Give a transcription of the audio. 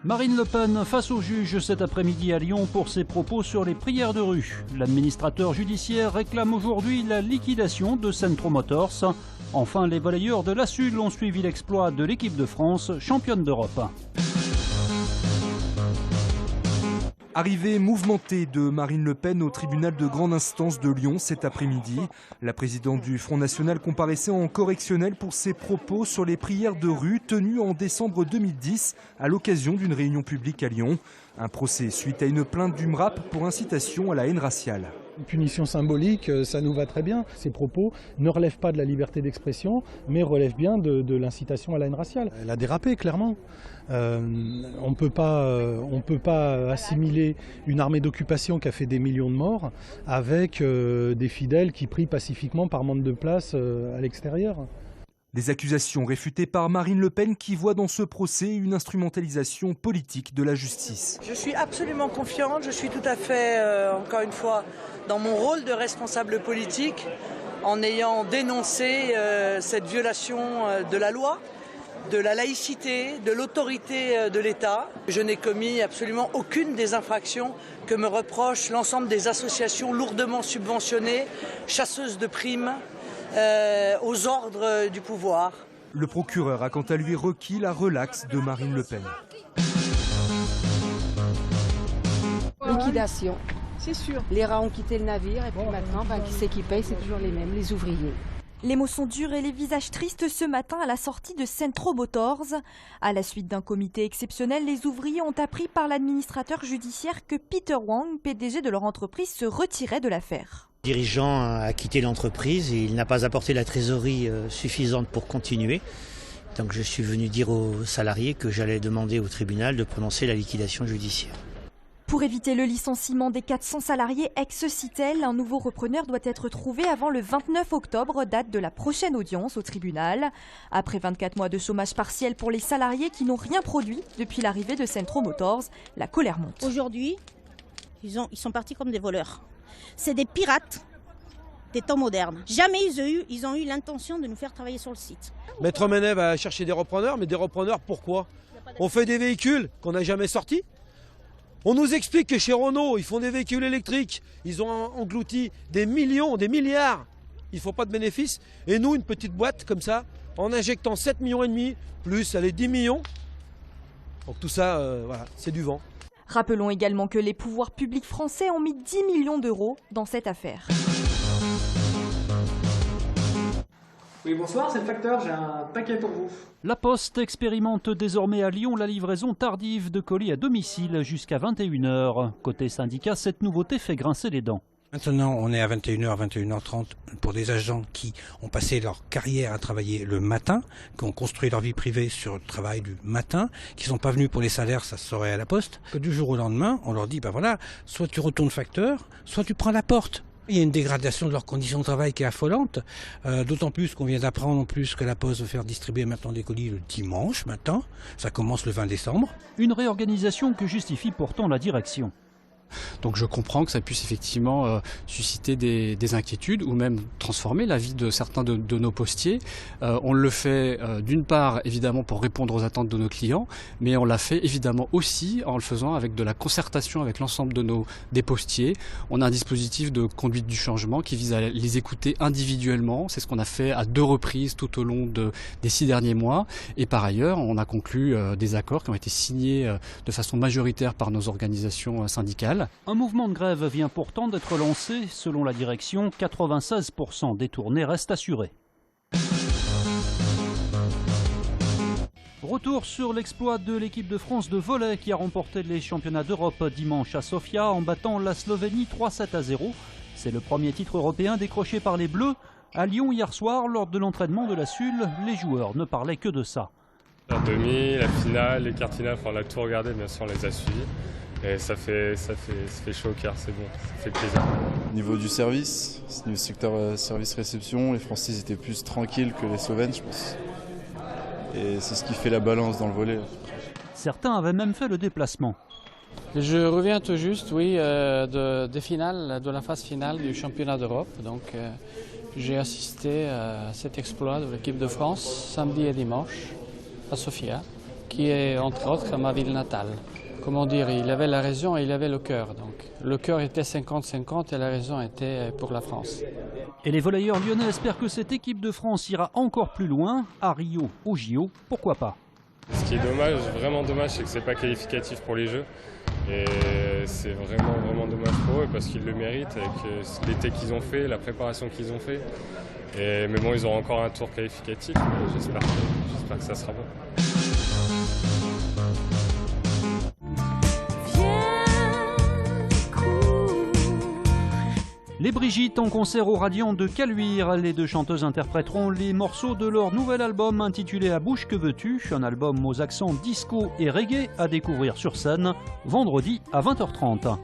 Marine Le Pen face au juge cet après-midi à Lyon pour ses propos sur les prières de rue. L'administrateur judiciaire réclame aujourd'hui la liquidation de Centro Motors. Enfin, les volleyeurs de la SUL ont suivi l'exploit de l'équipe de France, championne d'Europe. Arrivée mouvementée de Marine Le Pen au tribunal de grande instance de Lyon cet après-midi. La présidente du Front National comparaissait en correctionnel pour ses propos sur les prières de rue tenues en décembre 2010 à l'occasion d'une réunion publique à Lyon. Un procès suite à une plainte du MRAP pour incitation à la haine raciale. Une punition symbolique, ça nous va très bien. Ces propos ne relèvent pas de la liberté d'expression, mais relèvent bien de l'incitation à la haine raciale. Elle a dérapé, clairement. On ne peut pas assimiler une armée d'occupation qui a fait des millions de morts avec des fidèles qui prient pacifiquement par manque de place à l'extérieur. Des accusations réfutées par Marine Le Pen qui voit dans ce procès une instrumentalisation politique de la justice. Je suis absolument confiante, je suis tout à fait, encore une fois, dans mon rôle de responsable politique en ayant dénoncé cette violation de la loi, de la laïcité, de l'autorité de l'État. Je n'ai commis absolument aucune des infractions que me reprochent l'ensemble des associations lourdement subventionnées, chasseuses de primes, aux ordres du pouvoir. Le procureur a quant à lui requis la relaxe de Marine Le Pen. Liquidation. C'est sûr. Les rats ont quitté le navire et puis maintenant, qui c'est qui paye, c'est toujours les mêmes, les ouvriers. Les mots sont durs et les visages tristes ce matin à la sortie de Centro Motors. À la suite d'un comité exceptionnel, les ouvriers ont appris par l'administrateur judiciaire que Peter Wang, PDG de leur entreprise, se retirait de l'affaire. Le dirigeant a quitté l'entreprise et il n'a pas apporté la trésorerie suffisante pour continuer. Donc je suis venu dire aux salariés que j'allais demander au tribunal de prononcer la liquidation judiciaire. Pour éviter le licenciement des 400 salariés ex-Citel, un nouveau repreneur doit être trouvé avant le 29 octobre, date de la prochaine audience au tribunal. Après 24 mois de chômage partiel pour les salariés qui n'ont rien produit depuis l'arrivée de Centro Motors, la colère monte. Aujourd'hui, ils sont partis comme des voleurs. C'est des pirates des temps modernes. Jamais ils ont eu l'intention de nous faire travailler sur le site. Maître Menet va chercher des repreneurs, mais des repreneurs pourquoi? On fait des véhicules qu'on n'a jamais sortis. On nous explique que chez Renault, ils font des véhicules électriques. Ils ont englouti des millions, des milliards. Il ne faut pas de bénéfices. Et nous, une petite boîte comme ça, en injectant 7,5 millions, plus allez, 10 millions. Donc tout ça, voilà, c'est du vent. Rappelons également que les pouvoirs publics français ont mis 10 millions d'euros dans cette affaire. Oui, bonsoir, c'est le facteur, j'ai un paquet pour vous. La Poste expérimente désormais à Lyon la livraison tardive de colis à domicile jusqu'à 21 h. Côté syndicat, cette nouveauté fait grincer les dents. Maintenant, on est à 21 h, 21 h 30 pour des agents qui ont passé leur carrière à travailler le matin, qui ont construit leur vie privée sur le travail du matin, qui ne sont pas venus pour les salaires, ça se saurait à la Poste. Que du jour au lendemain, on leur dit, voilà, soit tu retournes facteur, soit tu prends la porte. Il y a une dégradation de leurs conditions de travail qui est affolante, d'autant plus qu'on vient d'apprendre en plus que la Poste veut faire distribuer maintenant des colis le dimanche matin, ça commence le 20 décembre. Une réorganisation que justifie pourtant la direction. Donc je comprends que ça puisse effectivement susciter des inquiétudes ou même transformer la vie de certains de nos postiers. On le fait d'une part évidemment pour répondre aux attentes de nos clients, mais on l'a fait évidemment aussi en le faisant avec de la concertation avec l'ensemble des postiers. On a un dispositif de conduite du changement qui vise à les écouter individuellement. C'est ce qu'on a fait à 2 reprises tout au long des 6 derniers mois. Et par ailleurs, on a conclu des accords qui ont été signés de façon majoritaire par nos organisations syndicales. Un mouvement de grève vient pourtant d'être lancé. Selon la direction, 96% des tournées restent assurées. Retour sur l'exploit de l'équipe de France de volley qui a remporté les championnats d'Europe dimanche à Sofia en battant la Slovénie 3-7-0. C'est le premier titre européen décroché par les Bleus. À Lyon hier soir, lors de l'entraînement de la SUL, les joueurs ne parlaient que de ça. La demi, la finale, les quarts finales, on a tout regardé, bien sûr on les a suivis. Et ça fait chaud au cœur, c'est bon, ça fait plaisir. Au niveau du service, niveau secteur service-réception, les Français étaient plus tranquilles que les Slovènes, je pense. Et c'est ce qui fait la balance dans le volley. Certains avaient même fait le déplacement. Je reviens tout juste, oui, des finales, de la phase finale du championnat d'Europe. Donc, j'ai assisté à cet exploit de l'équipe de France samedi et dimanche à Sofia. qui est entre autres ma ville natale. Comment dire, il avait la raison et il avait le cœur. Donc, le cœur était 50-50 et la raison était pour la France. Et les volleyeurs lyonnais espèrent que cette équipe de France ira encore plus loin, à Rio, au JO, pourquoi pas. Ce qui est dommage, vraiment dommage, c'est que c'est pas qualificatif pour les Jeux. Et c'est vraiment dommage pour eux parce qu'ils le méritent avec l'été qu'ils ont fait, la préparation qu'ils ont fait. Mais bon, ils auront encore un tour qualificatif. J'espère que ça sera bon. Les Brigitte en concert au Radiant de Caluire. Les deux chanteuses interpréteront les morceaux de leur nouvel album intitulé À bouche que veux-tu, un album aux accents disco et reggae à découvrir sur scène vendredi à 20h30.